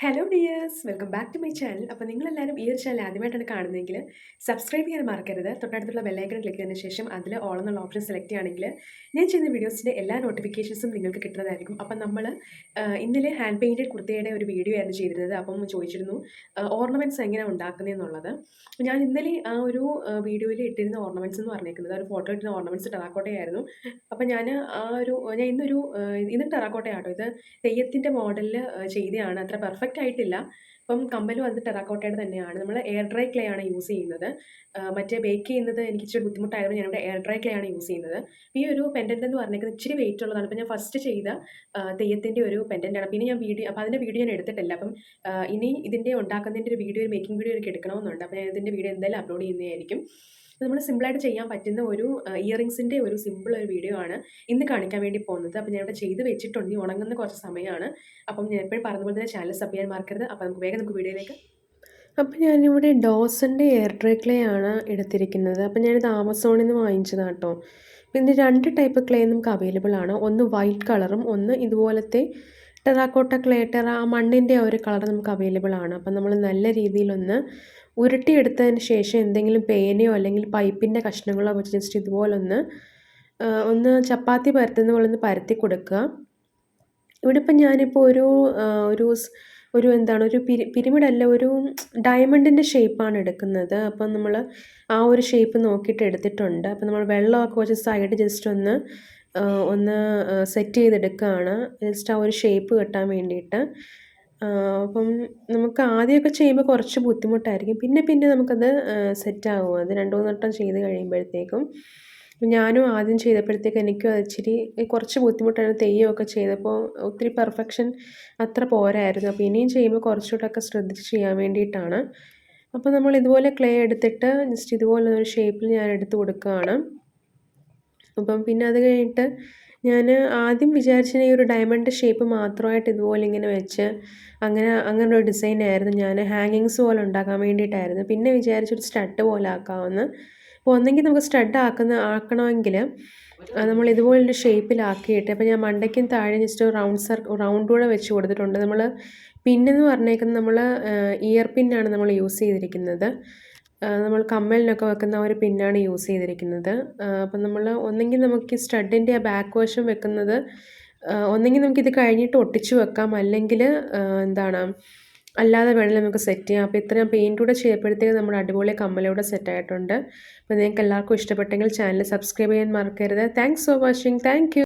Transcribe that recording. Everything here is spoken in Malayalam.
Hello dears, welcome back to my channel. അപ്പോൾ നിങ്ങളെല്ലാവരും ഈ ഒരു ചാനൽ ആദ്യമായിട്ടാണ് കാണുന്നതെങ്കിൽ സബ്സ്ക്രൈബ് ചെയ്യാൻ മറക്കരുത്. തൊട്ടടുത്തുള്ള ബെല്ലൈക്കൺ ക്ലിക്ക് ചെയ്തതിന് ശേഷം അതിൽ ഓൾ എന്നുള്ള ഓപ്ഷൻ സെലക്ട് ചെയ്യുകയാണെങ്കിൽ ഞാൻ ചെയ്യുന്ന വീഡിയോസിൻ്റെ എല്ലാ നോട്ടിഫിക്കേഷൻസും നിങ്ങൾക്ക് കിട്ടുന്നതായിരിക്കും. അപ്പം നമ്മൾ ഇന്നലെ ഹാൻഡ് പെയിൻറ്റഡ് കുർത്തയുടെ ഒരു വീഡിയോ ആയിരുന്നു ചെയ്തിരുന്നത്. അപ്പം ചോദിച്ചിരുന്നു ഓർണമെൻറ്റ്സ് എങ്ങനെയാണ് ഉണ്ടാക്കുന്നതെന്നുള്ളത്. ഞാൻ ഇന്നലെ ആ ഒരു വീഡിയോയിൽ ഇട്ടിരുന്ന ഓർണമെൻറ്റ്സ് എന്ന് പറഞ്ഞേക്കുന്നത് ഒരു ഫോട്ടോ ഇട്ടിരുന്ന ഓർണമെൻറ്റ്സ് ടെറാക്കോട്ടയായിരുന്നു. അപ്പം ഞാൻ ഇന്ന് ടെറാക്കോട്ടയാട്ടോ, ഇത് തെയ്യത്തിൻ്റെ മോഡലിൽ ചെയ്തതാണ്. അത്ര പെർഫെക്റ്റ് ആയിട്ടില്ല. അപ്പം കമ്മലും അത് ടെറാക്കോട്ടയുടെ തന്നെയാണ്. നമ്മൾ എയർ ഡ്രൈ ക്ലേ ആണ് യൂസ് ചെയ്യുന്നത്. മറ്റേ ബേക്ക് ചെയ്യുന്നത് എനിക്ക് ഇച്ചിരി ബുദ്ധിമുട്ടായതുകൊണ്ട് ഞാനിവിടെ എയർ ഡ്രൈ ക്ലേ ആണ് യൂസ് ചെയ്യുന്നത്. ഈ ഒരു പെൻഡൻ്റ് എന്ന് പറഞ്ഞേക്കുന്നത് ഇച്ചിരി വെയിറ്റ് ഉള്ളതാണ്. അപ്പം ഞാൻ ഫസ്റ്റ് ചെയ്ത തെയ്യത്തിൻ്റെ ഒരു പെൻഡൻ്റാണ്. പിന്നെ ഞാൻ അതിൻ്റെ വീഡിയോ ഞാൻ എടുത്തിട്ടില്ല. അപ്പം ഇനി ഇതിൻ്റെ ഉണ്ടാക്കുന്നതിൻ്റെ ഒരു വീഡിയോ, ഒരു മേക്കിംഗ് വീഡിയോ എനിക്ക് എടുക്കണമെന്നുണ്ട്. അപ്പോൾ ഞാൻ ഇതിൻ്റെ വീഡിയോ എന്തായാലും അപ്ലോഡ് ചെയ്യുന്നതായിരിക്കും. നമ്മൾ സിമ്പിളായിട്ട് ചെയ്യാൻ പറ്റുന്ന ഒരു ഇയറിങ്സിൻ്റെ ഒരു സിമ്പിൾ ഒരു വീഡിയോ ആണ് ഇന്ന് കാണിക്കാൻ വേണ്ടി പോകുന്നത്. അപ്പോൾ ഞാൻ ഇവിടെ ചെയ്ത് വെച്ചിട്ടുണ്ട്. ഇനി ഉണങ്ങുന്ന കുറച്ച് സമയമാണ്. അപ്പം ഞാൻ എപ്പോഴും പറഞ്ഞതുപോലെ തന്നെ ചാനൽ സബ് ചെയ്യാൻ മറക്കരുത്. അപ്പോൾ നമുക്ക് വീഡിയോയിലേക്ക്. അപ്പോൾ ഞാനിവിടെ ഡോസൻ്റെ എയർ ഡ്രൈ ക്ലേ ആണ് എടുത്തിരിക്കുന്നത്. അപ്പോൾ ഞാനിത് ആമസോണിൽ നിന്ന് വാങ്ങിച്ചതാണ് കേട്ടോ. അപ്പോൾ ഇതിൻ്റെ 2 ടൈപ്പ് ക്ലേ നമുക്ക് അവൈലബിൾ ആണ്. ഒന്ന് വൈറ്റ് കളറും ഒന്ന് ഇതുപോലത്തെ ടെറാക്കോട്ട ക്ലേ, മണ്ണിൻ്റെ ഒരു കളർ നമുക്ക് അവൈലബിൾ ആണ്. അപ്പം നമ്മൾ നല്ല രീതിയിലൊന്ന് ഉരുട്ടിയെടുത്തതിന് ശേഷം എന്തെങ്കിലും പേനയോ അല്ലെങ്കിൽ പൈപ്പിൻ്റെ കഷ്ണങ്ങളോ വെച്ച് ജസ്റ്റ് ഇതുപോലൊന്ന് ചപ്പാത്തി പരത്തുന്ന പോലെ ഒന്ന് പരത്തി കൊടുക്കുക. ഇവിടെ ഇപ്പം ഞാനിപ്പോൾ ഒരു പിരമിഡല്ല, ഒരു ഡയമണ്ടിൻ്റെ ഷേപ്പാണ് എടുക്കുന്നത്. അപ്പം നമ്മൾ ആ ഒരു ഷേപ്പ് നോക്കിയിട്ട് എടുത്തിട്ടുണ്ട്. അപ്പം നമ്മൾ വെള്ളമൊക്കെ കുറച്ച് സൈഡ് ജസ്റ്റ് ഒന്ന് സെറ്റ് ചെയ്തെടുക്കുകയാണ്, ജസ്റ്റ് ആ ഒരു ഷേപ്പ് കിട്ടാൻ വേണ്ടിയിട്ട്. അപ്പം നമുക്ക് ആദ്യമൊക്കെ ചെയ്യുമ്പോൾ കുറച്ച് ബുദ്ധിമുട്ടായിരിക്കും. പിന്നെ നമുക്കത് സെറ്റാകും. അത് 2-3 വട്ടം ചെയ്ത് കഴിയുമ്പോഴത്തേക്കും. ഞാനും ആദ്യം ചെയ്തപ്പോഴത്തേക്ക് എനിക്കും അത് ഇച്ചിരി കുറച്ച് ബുദ്ധിമുട്ടായിരുന്നു. തെയ്യമൊക്കെ ചെയ്തപ്പോൾ ഒത്തിരി പെർഫെക്ഷൻ അത്ര പോരായിരുന്നു. അപ്പോൾ ഇനിയും ചെയ്യുമ്പോൾ കുറച്ചുകൂടെയൊക്കെ ശ്രദ്ധിച്ച് ചെയ്യാൻ വേണ്ടിയിട്ടാണ്. അപ്പോൾ നമ്മൾ ഇതുപോലെ ക്ലേ എടുത്തിട്ട് ജസ്റ്റ് ഇതുപോലെ ഒരു ഷേപ്പിൽ ഞാൻ എടുത്ത് കൊടുക്കുകയാണ്. അപ്പം പിന്നെ അത് കഴിഞ്ഞിട്ട് ഞാൻ ആദ്യം വിചാരിച്ചത് ഈ ഒരു ഡയമണ്ട് ഷേപ്പ് മാത്രമായിട്ട് ഇതുപോലെ ഇങ്ങനെ വെച്ച് അങ്ങനെ ഒരു ഡിസൈനായിരുന്നു ഞാൻ ഹാങ്ങിങ്സ് പോലെ ഉണ്ടാക്കാൻ വേണ്ടിയിട്ടായിരുന്നു. പിന്നെ വിചാരിച്ചൊരു സ്റ്റഡ് പോലെ ആക്കാമെന്ന്. അപ്പോൾ ഒന്നെങ്കിൽ നമുക്ക് സ്റ്റഡ് ആക്കണമെങ്കിൽ നമ്മൾ ഇതുപോലൊരു ഷേപ്പിലാക്കിയിട്ട്, അപ്പോൾ ഞാൻ മണ്ടയ്ക്കും താഴെ ജസ്റ്റ് റൗണ്ട് കൂടെ വെച്ച് കൊടുത്തിട്ടുണ്ട്. നമ്മൾ പിന്നെന്ന് പറഞ്ഞേക്കുന്നത് നമ്മൾ ഇയർ പിന്നാണ് നമ്മൾ യൂസ് ചെയ്തിരിക്കുന്നത്. നമ്മൾ കമ്മലിനൊക്കെ വെക്കുന്ന ഒരു പിന്നാണ് യൂസ് ചെയ്തിരിക്കുന്നത്. അപ്പം നമ്മൾ ഒന്നെങ്കിൽ നമുക്ക് സ്റ്റഡിൻ്റെ ആ ബാക്ക് വശം വെക്കുന്നത് ഒന്നെങ്കിൽ നമുക്കിത് കഴിഞ്ഞിട്ട് ഒട്ടിച്ച് വെക്കാം, അല്ലെങ്കിൽ അല്ലാതെ വേണമെങ്കിൽ നമുക്ക് സെറ്റ് ചെയ്യാം. അപ്പോൾ ഇത്രയും പെയിൻറ്റ് കൂടെ ചെയ്യപ്പോഴത്തേക്ക് നമ്മുടെ അടിപൊളി കമ്മലൂടെ സെറ്റായിട്ടുണ്ട്. അപ്പോൾ നിങ്ങൾക്ക് എല്ലാവർക്കും ഇഷ്ടപ്പെട്ടെങ്കിൽ ചാനൽ സബ്സ്ക്രൈബ് ചെയ്യാൻ മറക്കരുത്. Thanks for watching. Thank you.